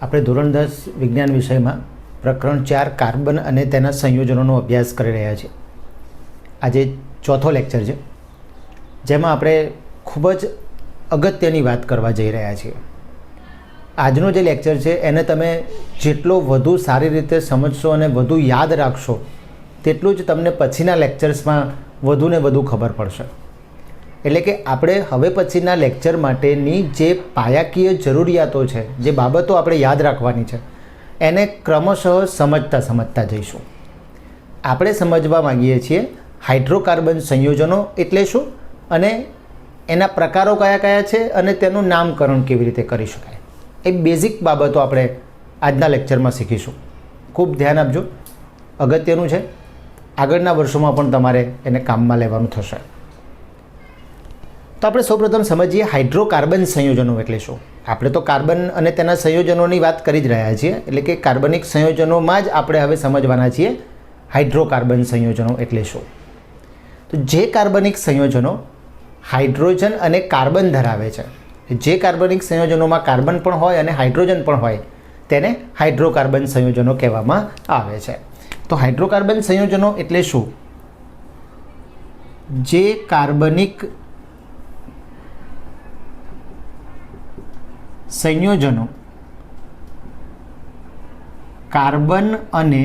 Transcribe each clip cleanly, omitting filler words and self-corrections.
આપણે ધોરણ 10 વિજ્ઞાન વિષયમાં પ્રકરણ 4 કાર્બન અને તેના સંયોજનોનો અભ્યાસ કરી રહ્યા છીએ. આજે ચોથો લેક્ચર છે, જેમાં આપણે ખૂબ જ અગત્યની વાત કરવા જઈ રહ્યા છીએ. આજનો જે લેક્ચર છે એને તમે જેટલો વધુ સારી રીતે સમજશો અને વધુ યાદ રાખશો, તેટલું જ તમને પછીના લેક્ચર્સમાં વધુ ને વધુ ખબર પડશે. એટલે કે આપણે હવે પછીના લેક્ચર માટેની જે પાયાકીય જરૂરિયાતો છે, જે બાબતો આપણે યાદ રાખવાની છે, એને ક્રમશઃ સમજતા જઈશું. આપણે સમજવા માગીએ છીએ હાઇડ્રોકાર્બન સંયોજનો એટલે શું અને એના પ્રકારો કયા કયા છે અને તેનું નામકરણ કેવી રીતે કરી શકાય. એ બેઝિક બાબતો આપણે આજના લેક્ચરમાં શીખીશું. ખૂબ ધ્યાન આપજો, અગત્યનું છે. આગળના વર્ષોમાં પણ તમારે એને કામમાં લેવાનું થશે. તો આપણે સૌપ્રથમ સમજીએ હાઇડ્રોકાર્બન સંયોજનો એટલે શું. આપણે તો કાર્બન અને તેના સંયોજનોની વાત કરી જ રહ્યા છીએ, એટલે કે કાર્બનિક સંયોજનોમાં જ આપણે હવે સમજવાના છીએ હાઇડ્રોકાર્બન સંયોજનો એટલે શું. તો જે કાર્બનિક સંયોજનો હાઇડ્રોજન અને કાર્બન ધરાવે છે, જે કાર્બનિક સંયોજનોમાં કાર્બન પણ હોય અને હાઇડ્રોજન પણ હોય, તેને હાઇડ્રોકાર્બન સંયોજનો કહેવામાં આવે છે. તો હાઇડ્રોકાર્બન સંયોજનો એટલે શું? જે કાર્બનિક સંયોજનો કાર્બન અને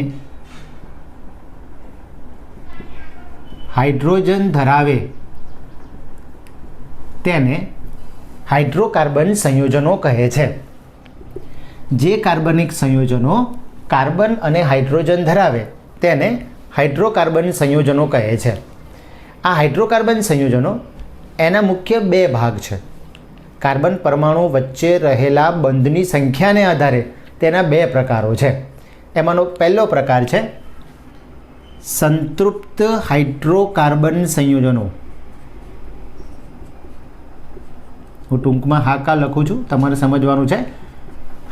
હાઇડ્રોજન ધરાવે તેને હાઇડ્રોકાર્બન સંયોજનો કહે છે. જે કાર્બનિક સંયોજનો કાર્બન અને હાઇડ્રોજન ધરાવે તેને હાઇડ્રોકાર્બન સંયોજનો કહે છે. આ હાઇડ્રોકાર્બન સંયોજનો એના મુખ્ય બે ભાગ છે. કાર્બન પરમાણુ વચ્ચે રહેલા બંધની સંખ્યાને આધારે તેના બે પ્રકારો છે. એમાંનો પહેલો પ્રકાર છે સંતૃપ્ત હાઇડ્રોકાર્બન સંયોજનો. હું ટૂંકમાં હાકા લખું છું, તમારે સમજવાનું છે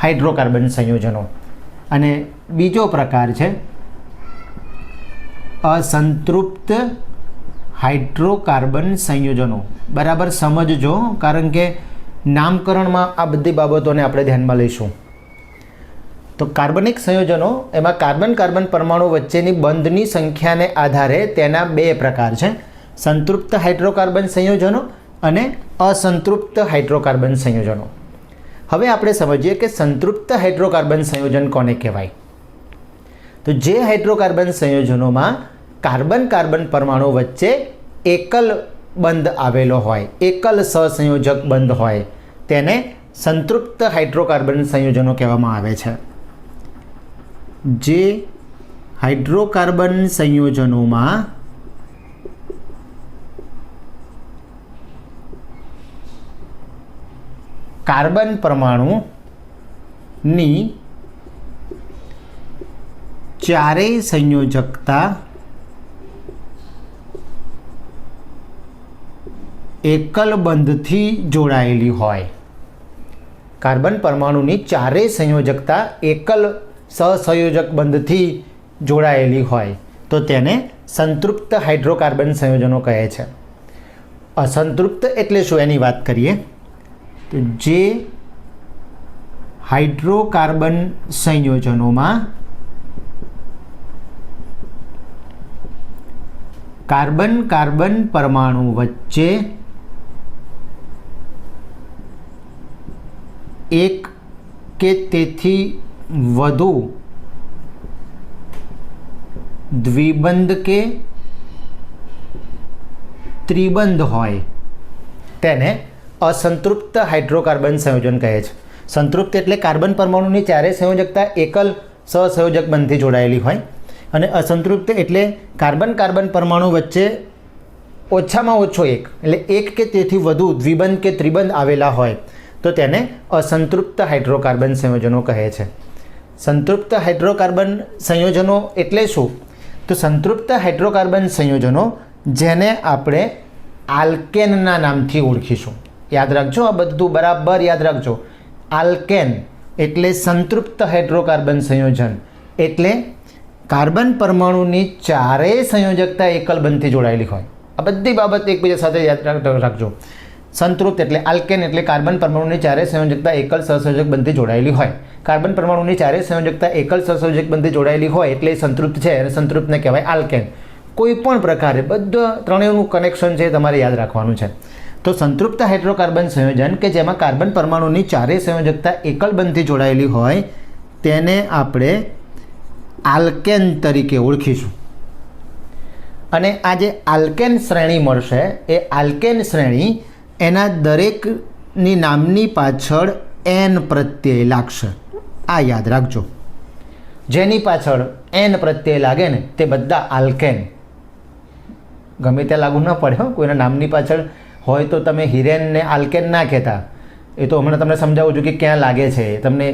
હાઇડ્રોકાર્બન સંયોજનો. અને બીજો પ્રકાર છે અસંતૃપ્ત હાઇડ્રોકાર્બન સંયોજનો. બરાબર સમજજો, કારણ કે નામકરણમાં આ બધી બાબતોને આપણે ધ્યાનમાં લઈશું. તો કાર્બનિક સંયોજનો એમાં કાર્બન પરમાણુ વચ્ચેની બંધની સંખ્યાને આધારે તેના બે પ્રકાર છે, સંતૃપ્ત હાઇડ્રોકાર્બન સંયોજનો અને અસંતૃપ્ત હાઇડ્રોકાર્બન સંયોજનો. હવે આપણે સમજીએ કે સંતૃપ્ત હાઇડ્રોકાર્બન સંયોજન કોને કહેવાય. તો જે હાઇડ્રોકાર્બન સંયોજનોમાં કાર્બન પરમાણુ વચ્ચે એકલ બંધ આવેલો હોય, એકલ સહસંયોજક બંધ હોય, તેને સંતૃપ્ત હાઇડ્રોકાર્બન સંયોજનો કહેવામાં આવે છે. જે હાઇડ્રોકાર્બન સંયોજનોમાં કાર્બન પરમાણુની ચારેય સંયોજકતા એકલ બંધથી જોડાયેલી હોય. કાર્બન પરમાણુની ચારેય સંયોજકતા એકલ સહસંયોજક બંધથી જોડાયેલી હોય તો તેને સંતૃપ્ત હાઇડ્રોકાર્બન સંયોજનો કહે છે. અસંતૃપ્ત એટલે શું એની વાત કરીએ તો જે હાઇડ્રોકાર્બન સંયોજનોમાં કાર્બન પરમાણુ વચ્ચે એક કે તેથી વધુ દ્વિબંધ કે ત્રિબંધ હોય તેને અસંતૃપ્ત હાઇડ્રોકાર્બન સંયોજન કહે છે. સંતૃપ્ત એટલે કાર્બન પરમાણુની ચારેય સંયોજકતા એકલ સહસંયોજક બંધથી જોડાયેલી હોય, અને અસંતૃપ્ત એટલે કાર્બન પરમાણુ વચ્ચે ઓછામાં ઓછો એક, એટલે એક કે તેથી વધુ દ્વિબંધ કે ત્રિબંધ આવેલા હોય તો તેને અસંતૃપ્ત હાઇડ્રોકાર્બન સંયોજનો કહે છે. સંતૃપ્ત હાઇડ્રોકાર્બન સંયોજનો એટલે શું? તો સંતૃપ્ત હાઇડ્રોકાર્બન સંયોજનો જેને આપણે આલ્કેનના નામથી ઓળખીશું. યાદ રાખજો, આ બધું બરાબર યાદ રાખજો. આલ્કેન એટલે સંતૃપ્ત હાઇડ્રોકાર્બન સંયોજન, એટલે કાર્બન પરમાણુની ચારેય સંયોજકતા એકલ બંધથી જોડાયેલી હોય. આ બધી બાબત એકબીજા સાથે યાદ રાખજો. સંતૃપ્ત એટલે આલ્કેન એટલે કાર્બન પરમાણુની ચારે સંયોજકતા એકલ સહસંયોજક બંધથી જોડાયેલી હોય. કાર્બન પરમાણુની ચારે સંયોજકતા એકલ સહસંયોજક બંધથી જોડાયેલી હોય એટલે એ સંતૃપ્ત છે અને સંતૃપ્તને કહેવાય આલ્કેન. કોઈ પણ પ્રકારે બધા ત્રણેયનું કનેક્શન છે તમારે યાદ રાખવાનું છે. તો સંતૃપ્ત હાઇડ્રોકાર્બન સંયોજન કે જેમાં કાર્બન પરમાણુની ચારે સંયોજકતા એકલ બંધથી જોડાયેલી હોય તેને આપણે આલ્કેન તરીકે ઓળખીશું. અને આ જે આલ્કેન શ્રેણી મળશે એ આલ્કેન શ્રેણી એના દરેકની નામની પાછળ એન પ્રત્યય લાગશે. આ યાદ રાખજો. જેની પાછળ એન પ્રત્યય લાગે ને તે બધા આલ્કેન. ગમે ત્યાં લાગુ ન પડે હો. કોઈના નામની પાછળ હોય તો તમે હિરેનને આલ્કેન ના કહેતા. એ તો હમણાં તમને સમજાવું છું કે ક્યાં લાગે છે. તમને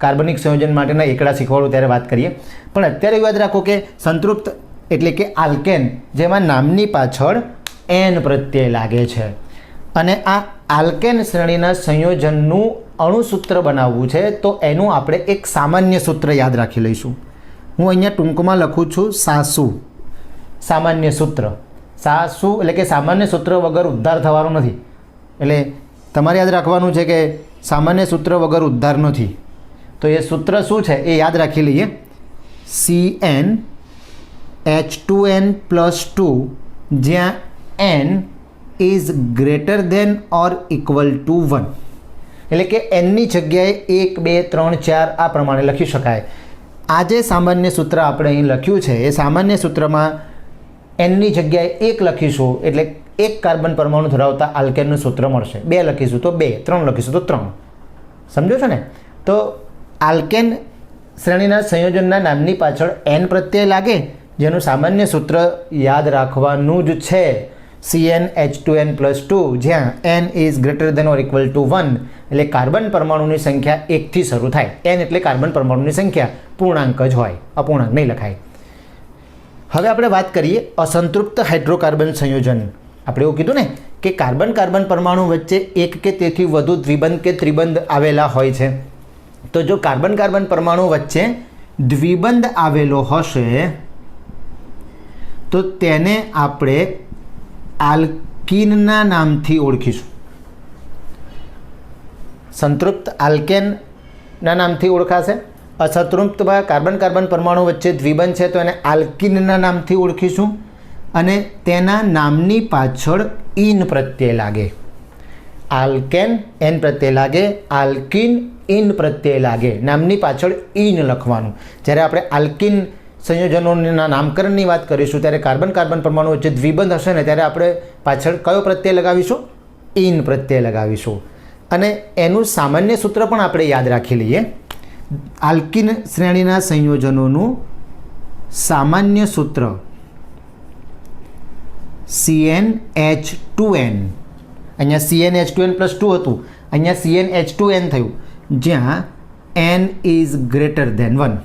કાર્બનિક સંયોજન માટેના એકડા શીખવાડું ત્યારે વાત કરીએ. પણ અત્યારે યાદ રાખો કે સંતૃપ્ત એટલે કે આલ્કેન જેમાં નામની પાછળ એન પ્રત્યય લાગે છે. અને આ આલ્કેન શ્રેણીના સંયોજનનું અણુસૂત્ર બનાવવું છે તો એનું આપણે એક સામાન્ય સૂત્ર યાદ રાખી લઈશું. હું અહીંયા ટૂંકમાં લખું છું સાસુ. સામાન્ય સૂત્ર સાસુ એટલે કે સામાન્ય સૂત્ર વગર ઉદ્ધાર થવાનો નથી. એટલે તમારે યાદ રાખવાનું છે કે સામાન્ય સૂત્ર વગર ઉદ્ધાર નથી. તો એ સૂત્ર શું છે એ યાદ રાખી લઈએ. CnH2n+2 જ્યાં n is greater than or equal to 1. એટલે કે એનની જગ્યાએ 1 2 3 4 આ પ્રમાણે લખી શકાય. આ જે સામાન્ય સૂત્ર આપણે અહીં લખ્યું છે એ સામાન્ય સૂત્રમાં એનની જગ્યાએ 1 લખીશું એટલે એક કાર્બન પરમાણુ ધરાવતા આલ્કેનનું સૂત્ર મળશે. 2 લખીશું તો 2, 3 લખીશું તો 3. સમજો છો ને? તો આલ્કેન શ્રેણીના સંયોજનના નામની પાછળ એન પ્રત્યય લાગે જેનું સામાન્ય સૂત્ર યાદ રાખવાનું જ છે. CnH2n+2 જ્યાં n is greater than or equal to 1 એટલે કાર્બન પરમાણુની સંખ્યા 1થી શરૂ થાય. n એટલે કાર્બન પરમાણુની સંખ્યા, પૂર્ણાંક જ હોય, અપૂર્ણાંક નહીં લખાય. હવે આપણે વાત કરીએ અસંતૃપ્ત હાઇડ્રોકાર્બન સંયોજન. આપણે એવું કીધું ને કે કાર્બન કાર્બન પરમાણુ વચ્ચે એક કે તેથી વધુ દ્વિબંધ કે ત્રિબંધ આવેલા હોય છે. તો જો કાર્બન કાર્બન પરમાણુ વચ્ચે દ્વિબંધ આવેલો હશે તો તેને આપણે આલ્કીનના નામથી ઓળખીશું. સંતૃપ્ત આલ્કેનના નામથી ઓળખાશે. અસંતૃપ્તમાં કાર્બન કાર્બન પરમાણુ વચ્ચે દ્વિબંધ છે તો એને આલ્કીનના નામથી ઓળખીશું. અને તેના નામની પાછળ ઇન પ્રત્યય લાગે. આલ્કેન એન પ્રત્યય લાગે, આલ્કીન ઇન પ્રત્યય લાગે. નામની પાછળ ઇન લખવાનું. જ્યારે આપણે આલ્કીન સંયોજનોના નામકરણની વાત કરીશું ત્યારે કાર્બન કાર્બન પરમાણુ વચ્ચે દ્વિબંધ હશે ને ત્યારે આપણે પાછળ કયો પ્રત્યય લગાવીશું? ઇન પ્રત્યય લગાવીશું. અને એનું સામાન્ય સૂત્ર પણ આપણે યાદ રાખી લઈએ. આલ્કીન શ્રેણીના સંયોજનોનું સામાન્ય સૂત્ર CnH2n. અહીંયા CnH2n+2 હતું, અહીંયા CnH2n થયું જ્યાં n ઇઝ ગ્રેટર ધેન 1.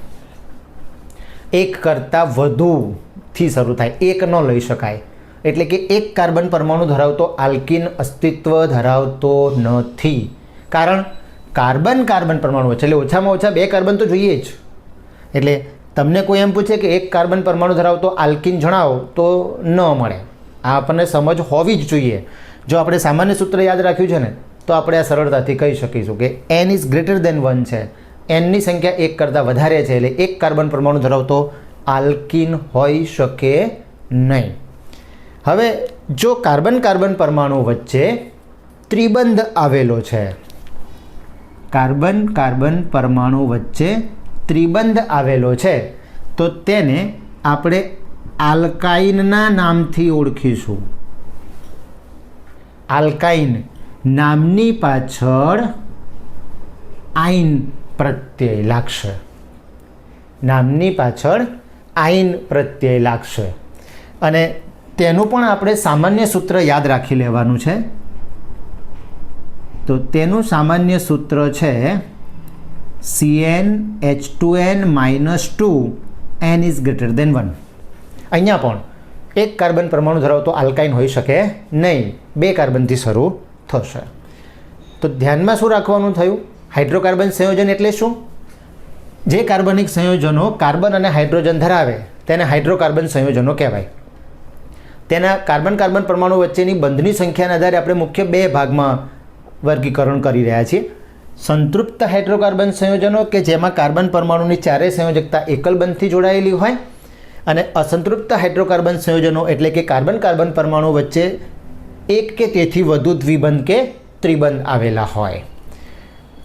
એક કરતાં વધુથી શરૂ થાય, એક ન લઈ શકાય. એટલે કે એક કાર્બન પરમાણુ ધરાવતો આલ્કીન અસ્તિત્વ ધરાવતો નથી. કારણ કાર્બન કાર્બન પરમાણુ વચ્ચે એટલે ઓછામાં ઓછા 2 કાર્બન તો જોઈએ જ. એટલે તમને કોઈ એમ પૂછે કે એક કાર્બન પરમાણુ ધરાવતો આલ્કીન જણાવો તો ન મળે. આ આપણને સમજ હોવી જ જોઈએ. જો આપણે સામાન્ય સૂત્ર યાદ રાખ્યું છે ને તો આપણે આ સરળતાથી કહી શકીશું કે n ઇઝ ગ્રેટર ધેન 1 છે. એનની સંખ્યા 1 કરતાં વધારે છે એટલે એક કાર્બન પરમાણુ ધરાવતો આલ્કીન હોઈ શકે નહીં. હવે જો કાર્બન કાર્બન પરમાણુ વચ્ચે ત્રિબંધ આવેલો છે, કાર્બન કાર્બન પરમાણુ વચ્ચે ત્રિબંધ આવેલો છે તો તેને આપણે આલ્કાઇનના નામથી ઓળખીશું. આલ્કાઇન નામની પાછળ આઇન પ્રત્યય લાગશે. નામની પાછળ આઇન પ્રત્યય લાગશે. અને તેનું પણ આપણે સામાન્ય સૂત્ર યાદ રાખી લેવાનું છે. તો તેનું સામાન્ય સૂત્ર છે CnH2n-2 n is greater than 1. અહીંયા પણ એક કાર્બન પરમાણુ ધરાવતો આલ્કાઇન હોઈ શકે નહીં, 2 કાર્બનથી શરૂ થશે. તો ધ્યાનમાં શું રાખવાનું થયું? હાઇડ્રોકાર્બન સંયોજન એટલે શું? જે કાર્બનિક સંયોજનો કાર્બન અને હાઇડ્રોજન ધરાવે તેને હાઇડ્રોકાર્બન સંયોજનો કહેવાય. તેના કાર્બન કાર્બન પરમાણુ વચ્ચેની બંધની સંખ્યાના આધારે આપણે મુખ્ય બે ભાગમાં વર્ગીકરણ કરી રહ્યા છીએ. સંતૃપ્ત હાઇડ્રોકાર્બન સંયોજનો કે જેમાં કાર્બન પરમાણુની ચારેય સંયોજકતા એકલ બંધથી જોડાયેલી હોય, અને અસંતૃપ્ત હાઇડ્રોકાર્બન સંયોજનો એટલે કે કાર્બન કાર્બન પરમાણુ વચ્ચે એક કે તેથી વધુ દ્વિબંધ કે ત્રિબંધ આવેલા હોય.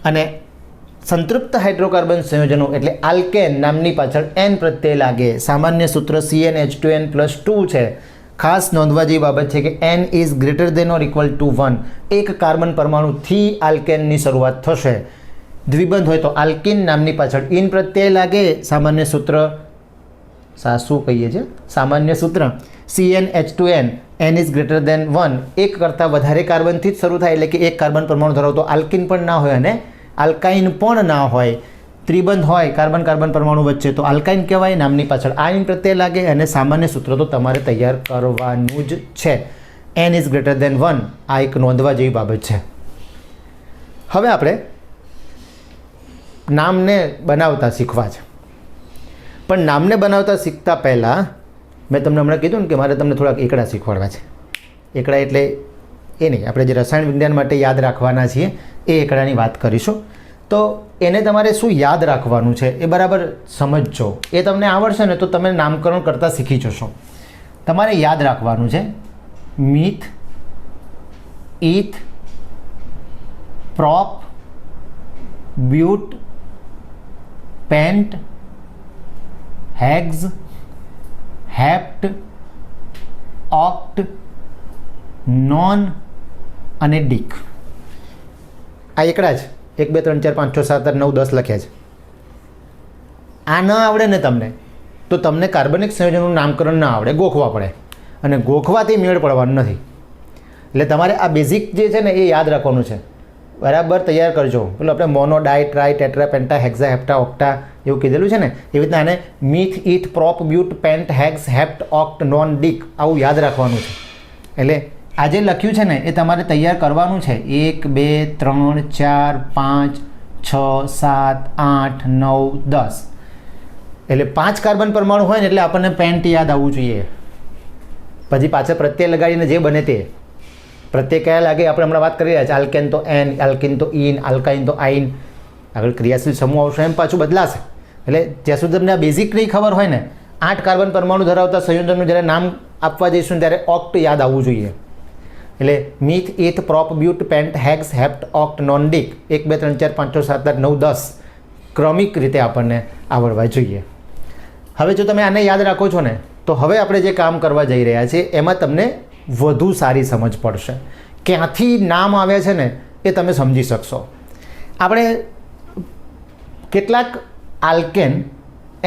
અને સંતૃપ્ત હાઇડ્રોકાર્બન સંયોજનો એટલે આલ્કેન નામની પાછળ એન પ્રત્યય લાગે. સામાન્ય સૂત્ર CnH2n+2 છે. ખાસ નોંધવા જેવી બાબત છે કે n is greater than or equal to 1. એક કાર્બન પરમાણુથી આલ્કેનની શરૂઆત થશે. દ્વિબંધ હોય તો આલ્કિન નામની પાછળ ઇન પ્રત્યય લાગે. સામાન્ય સૂત્ર શું કહીએ છીએ? સામાન્ય સૂત્ર CnH2n n is greater than 1. એક કરતાં વધારે કાર્બનથી જ શરૂ થાય, એટલે કે એક કાર્બન પરમાણુ ધરાવતો આલ્કિન પણ ના હોય અને આલ્કાઇન પણ ના હોય. ત્રિબંધ હોય કાર્બન કાર્બન પરમાણુ વચ્ચે તો આલ્કાઇન કહેવાય. નામની પાછળ આઇન પ્રત્યય લાગે. અને સામાન્ય સૂત્ર તો તમારે તૈયાર કરવાનું જ છે. n is greater than 1. આ એક નોંધવા જેવી બાબત છે. હવે આપણે નામને બનાવતા શીખવા છે. પણ નામને બનાવતા શીખતા પહેલાં મેં તમને હમણાં કીધું ને કે મારે તમને થોડાક એકડા શીખવાડવા છે. એકડા એટલે એ નહીં, આપણે જે રસાયણ વિજ્ઞાન માટે યાદ રાખવાના છીએ એ એકડાની વાત કરીશું. તો એને તમારે શું યાદ રાખવાનું છે એ બરાબર સમજજો. એ તમને આવડશે ને તો તમે નામકરણ કરતાં શીખી જશો. તમારે યાદ રાખવાનું છે meth, eth, prop, but, pent, hex, hept, oct, non અને ડીક. આ એકડા જ 1 2 3 4 5 6 7 8 9 10 લખ્યા છે. આ ન આવડે ને તમને તો તમને કાર્બનિક સંયોજનનું નામકરણ ન આવડે, ગોખવા પડે. અને ગોખવાથી મેળ પડવાનું નથી. એટલે તમારે આ બેઝિક જે છે ને એ યાદ રાખવાનું છે. બરાબર તૈયાર કરજો. પેલું આપણે mono, di, tri, tetra, penta, hexa, hepta, octa એવું કીધેલું છે ને, એવી રીતના આને meth, eth, prop, but, pent, hex, hept, oct, non, dec આવું યાદ રાખવાનું છે. એટલે આ જે લખ્યું છે ને એ તમારે તૈયાર કરવાનું છે. 1 2 3 4 5 6 7 8 9 10. એટલે 5 કાર્બન પરમાણુ હોય ને એટલે આપણને પેન્ટ યાદ આવવું જોઈએ. પછી પાછળ પ્રત્યય લગાડીને જે બને તે પ્રત્યય કયા લાગે આપણે હમણાં વાત કરી રહ્યા છીએ. આલ્કેન તો એન, આલ્કિન તો ઇન, આલ્કાઇન તો આઇન. આગળ ક્રિયાશીલ સમૂહ આવશે એમ પાછું બદલાશે. એટલે જ્યાં સુધી તમને આ બેઝિક નહીં ખબર હોય ને, 8 કાર્બન પરમાણુ ધરાવતા સંયોજનનું જ્યારે નામ આપવા જઈશું ત્યારે ઓક્ટ યાદ આવવું જોઈએ. એટલે meth, eth, prop, but, pent, hex, hept, oct, non, dec 1 2 3 4 5 6 7 8 9 10 ક્રમિક રીતે આપણને આવડવા જોઈએ. હવે જો તમે આને યાદ રાખો છો ને તો હવે આપણે જે કામ કરવા જઈ રહ્યા છીએ એમાં તમને વધુ સારી સમજ પડશે. ક્યાંથી નામ આવ્યા છે ને એ તમે સમજી શકશો. આપણે કેટલાક આલ્કેન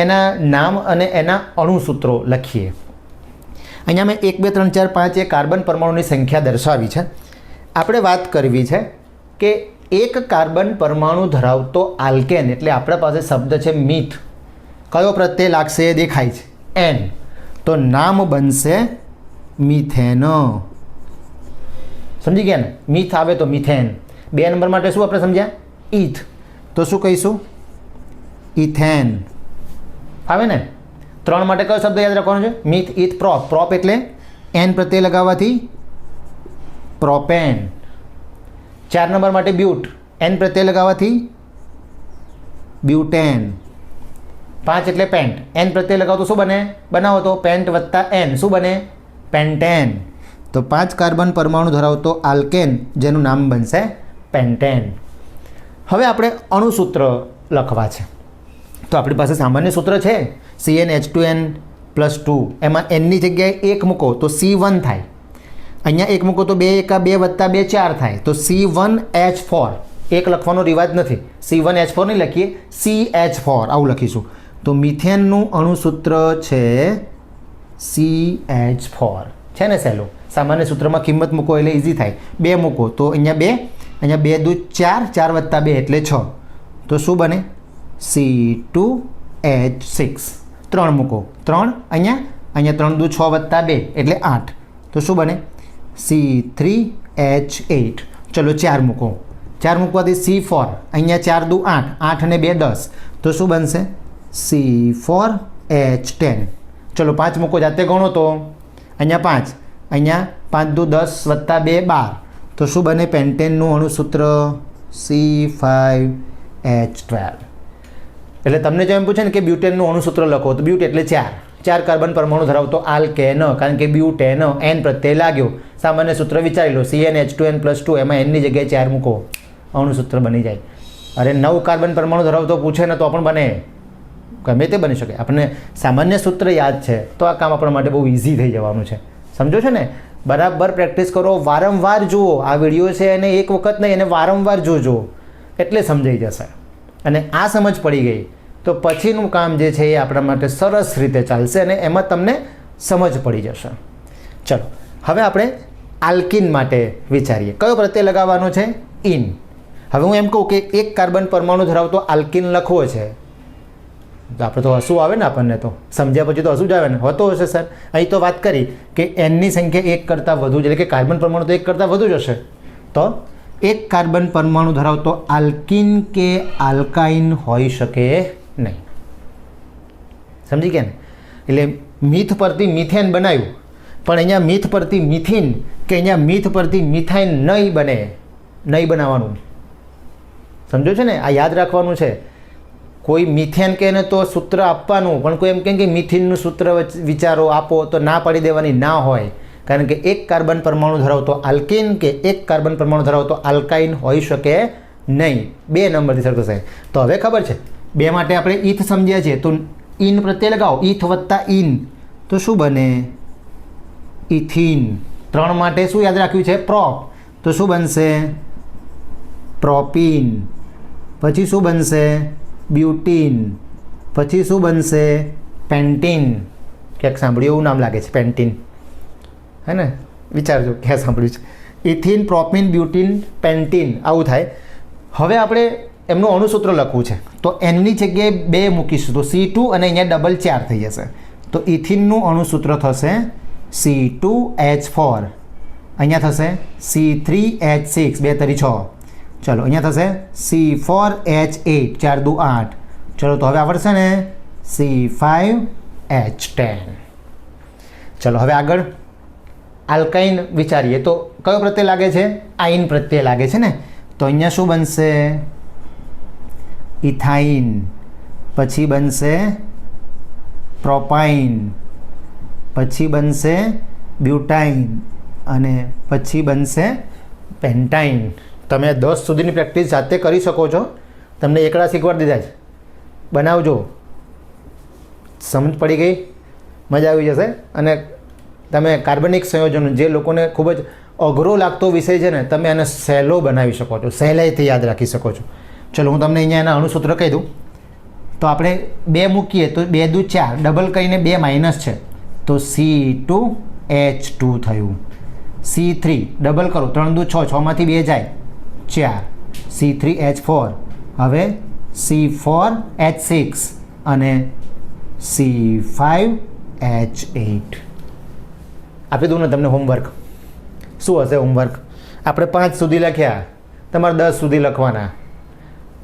એના નામ અને એના અણુસૂત્રો લખીએ. અહીંયા મેં 1 2 3 4 5 એ કાર્બન પરમાણુની સંખ્યા દર્શાવી છે. આપણે વાત કરવી છે કે એક કાર્બન પરમાણુ ધરાવતો આલ્કેન એટલે આપણા પાસે શબ્દ છે મિથ. કયો પ્રત્યય લાગશે એ દેખાય છે એન, તો નામ બનશે મિથેન. સમજી ગયા ને? મિથ આવે તો મિથેન. 2 નંબર માટે શું આપણે સમજ્યા? ઇથ. તો શું કહીશું? ઇથેન. આવે ને? 3 માટે કયો શબ્દ યાદ રાખવાનો છે? Meth, eth, prop. પ્રોપ એટલે એન પ્રત્યય લગાવવાથી પ્રોપેન. 4 નંબર માટે બ્યુટ, એન પ્રત્યય લગાવવાથી બ્યુટેન. 5 એટલે પેન્ટ, એન પ્રત્યય લગાવો તો શું બને? બનાવો તો પેન્ટ વત્તા એન શું બને? પેન્ટેન. તો 5 કાર્બન પરમાણુ ધરાવતો આલ્કેન જેનું નામ બનશે પેન્ટેન. હવે આપણે અણુસૂત્ર લખવા છે. તો આપણી પાસે સામાન્ય સૂત્ર છે CnH2n+2. એમાં એનની જગ્યાએ 1 મૂકો તો C1 થાય. અહીંયા 1 મૂકો તો 2 એકા 2 વત્તા 2 4 થાય. તો C1H4. 1 લખવાનો રિવાજ નથી. C1H4 નહીં લખીએ, CH4 આવું લખીશું. તો મિથેનનું અણુસૂત્ર છે CH4. છે ને સહેલું? સામાન્ય સૂત્રમાં કિંમત મૂકો એટલે ઇઝી થાય. 2 મૂકો તો અહીંયા 2, અહીંયા 2 દુ 4, 4 વત્તા 2 એટલે 6. તો શું બને? C2H6. 3 મૂકો 3, અહીંયા 3 દુ 6 વત્તા 2 એટલે 8. તો શું બને? C3H8. ચલો 4 મૂકો. 4 મૂકવાથી C4, અહીંયા 4 દુ 8, 8 અને 2 10. તો શું બનશે? C4H10. ચલો 5 મૂકો, જાતે ગણો તો અહીંયા 5, અહીંયા 5 દુ 10 વત્તા 2 12, તો શું બને? પેન્ટેનનું અણુસૂત્ર C5H12. એટલે તમને જો એમ પૂછે ને કે બ્યુટેનનું અણુસૂત્ર લખો, તો બ્યુટ એટલે 4 કાર્બન પરમાણુ ધરાવતો આલ્કેન, કારણ કે બ્યુટેન એન પ્રત્યે લાગ્યો. સામાન્ય સૂત્ર વિચારી લો, CnH2n+2, એમાં એનની જગ્યાએ 4 મૂકો, અણુસૂત્ર બની જાય. અરે 9 કાર્બન પરમાણુ ધરાવતો પૂછે ને તો પણ બને, ગમે તે બની શકે. આપણને સામાન્ય સૂત્ર યાદ છે તો આ કામ આપણા માટે બહુ ઇઝી થઈ જવાનું છે. સમજો છો ને? બરાબર પ્રેક્ટિસ કરો, વારંવાર જુઓ. આ વિડીયો છે એને એક વખત નહીં, એને વારંવાર જોજો એટલે સમજાઈ જશે. અને આ સમજ પડી ગઈ તો પછીનું કામ જે છે એ આપણા માટે સરસ રીતે ચાલશે અને એમાં તમને સમજ પડી જશે. ચલો હવે આપણે આલ્કિન માટે વિચારીએ. કયો પ્રત્યય લગાવવાનો છે? ઇન. હવે હું એમ કહું કે 1 કાર્બન પરમાણુ ધરાવતો આલ્કિન લખવો છે, તો આપણે તો હસવું આવે ને, આપણને તો સમજ્યા પછી તો હસવું જ આવે ને. હોતો હશે સર, અહીં તો વાત કરી કે એનની સંખ્યા 1 કરતાં વધુ, એટલે કે કાર્બન પરમાણુ તો 1 કરતાં વધુ જ હશે. તો 1 કાર્બન પરમાણુ ધરાવતો આલ્કિન કે આલ્કાઇન હોઈ શકે નહીં. સમજી ગયા ને? એટલે મીથ પરથી મિથેન બનાવ્યું, પણ અહીંયા મીથ પરથી મિથિન કે અહીંયા મીથ પરથી મિથાઇન નહીં બને, નહીં બનાવવાનું. સમજો છો ને? આ યાદ રાખવાનું છે. કોઈ મિથેન કહે ને તો સૂત્ર આપવાનું, પણ કોઈ એમ કહે કે મિથિનનું સૂત્ર વિચારો આપો તો ના પાડી દેવાની ના હોય. કારણ કે 1 કાર્બન પરમાણુ ધરાવતો આલ્કિન કે 1 કાર્બન પરમાણુ ધરાવતો આલ્કાઇન હોઈ શકે નહીં. 2 નંબરથી સર થશે. તો હવે ખબર છે 2 માટે આપણે ઈથ સમજ્યા છીએ, તો ઇન પ્રત્યય લગાવો, ઈથ વત્તા ઇન તો શું બને? ઇથિન. 3 માટે શું યાદ રાખ્યું છે? પ્રોપ, તો શું બનશે? પ્રોપીન. પછી શું બનશે? બ્યુટીન. પછી શું બનશે? પેન્ટીન. ક્યાંક સાંભળ્યું એવું નામ લાગે છે, પેન્ટીન, હે ને? વિચારજો ક્યાં સાંભળ્યું છે. ઇથિન, પ્રોપીન, બ્યુટીન, પેન્ટીન, આવું થાય. હવે આપણે એમનું અણુસૂત્ર લખવું છે, તો એનની જગ્યાએ 2 મૂકીશું, તો C2 અને અહીંયા ડબલ 4 થઈ જશે. તો ઇથિનનું અણુસૂત્ર થશે C2H4, અહીંયા થશે C3H6, 2 તરી 6. ચલો અહીંયા થશે C4H8, 4 દુ 8. ચલો તો હવે આવડશે ને? C5H10. ચલો હવે આગળ આલ્કાઇન વિચારીએ. તો કયો પ્રત્યય લાગે છે? આઇન પ્રત્યય લાગે છે ને. તો અહીંયા શું બનશે? ઇથાઇન. પછી બનશે પ્રોપાઇન. પછી બનશે બ્યુટાઇન અને પછી બનશે પેન્ટાઇન. તમે 10 સુધીની પ્રેક્ટિસ જાતે કરી શકો છો. તમને એકડા શીખવાડી દીધા છે, બનાવજો. સમજ પડી ગઈ? મજા આવી જશે. અને તમે કાર્બનિક સંયોજનો, જે લોકોને ખૂબ જ અઘરો લાગતો વિષય છે ને, તમે એને સહેલો બનાવી શકો છો, સહેલાઈથી યાદ રાખી શકો છો. ચલો હું તમને અહીંયા એના અણુસૂત્ર કહી દઉં. તો આપણે 2 મૂકીએ તો 2 દુ 4, ડબલ કરીને 2 માઇનસ છે, તો C2H2 થયું. C3 ડબલ કરો, 3 દુ 6, 6માંથી 2 જાય 4, C3H4. હવે C4H6 અને C5H8. આપી દઉં ને તમને હોમવર્ક. શું હશે હોમવર્ક? આપણે 5 સુધી લખ્યા, તમારે 10 સુધી લખવાના.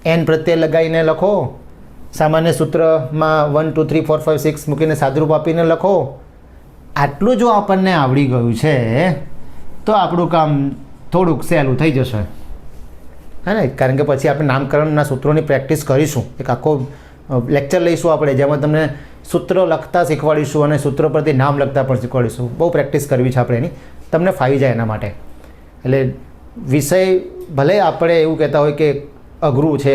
એન પ્રત્યય લગાવીને લખો, સામાન્ય સૂત્રમાં 1 2 3 4 5 6 મૂકીને સાદરૂપ આપીને લખો. આટલું જો આપણને આવડી ગયું છે તો આપણું કામ થોડુંક સહેલું થઈ જશે, હે ને? કારણ કે પછી આપણે નામકરણના સૂત્રોની પ્રેક્ટિસ કરીશું. એક આખો લેક્ચર લઈશું આપણે, જેમાં તમને સૂત્ર લખતા શીખવાડીશું અને સૂત્ર પરથી નામ લખતા પણ શીખવાડીશું. બહુ પ્રેક્ટિસ કરવી છે આપણે એની, તમને ફાવી જાય એના માટે. એટલે વિષય ભલે આપણે એવું કહેતા હોય કે અઘરું છે,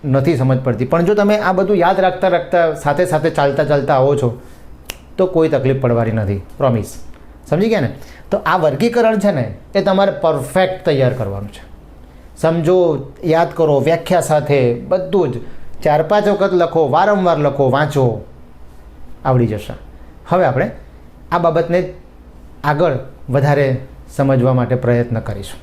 નથી સમજ પડતી, પણ જો તમે આ બધું યાદ રાખતા રાખતા સાથે સાથે ચાલતા ચાલતા આવો છો તો કોઈ તકલીફ પડવાની નથી, પ્રોમિસ. સમજી ગયા ને? તો આ વર્ગીકરણ છે ને એ તમારે પરફેક્ટ તૈયાર કરવાનું છે. સમજો, યાદ કરો, વ્યાખ્યા સાથે બધું જ 4-5 વખત લખો, વારંવાર લખો, વાંચો, આવડી જશે. હવે આપણે આ બાબતને આગળ વધારે સમજવા માટે પ્રયત્ન કરીશું.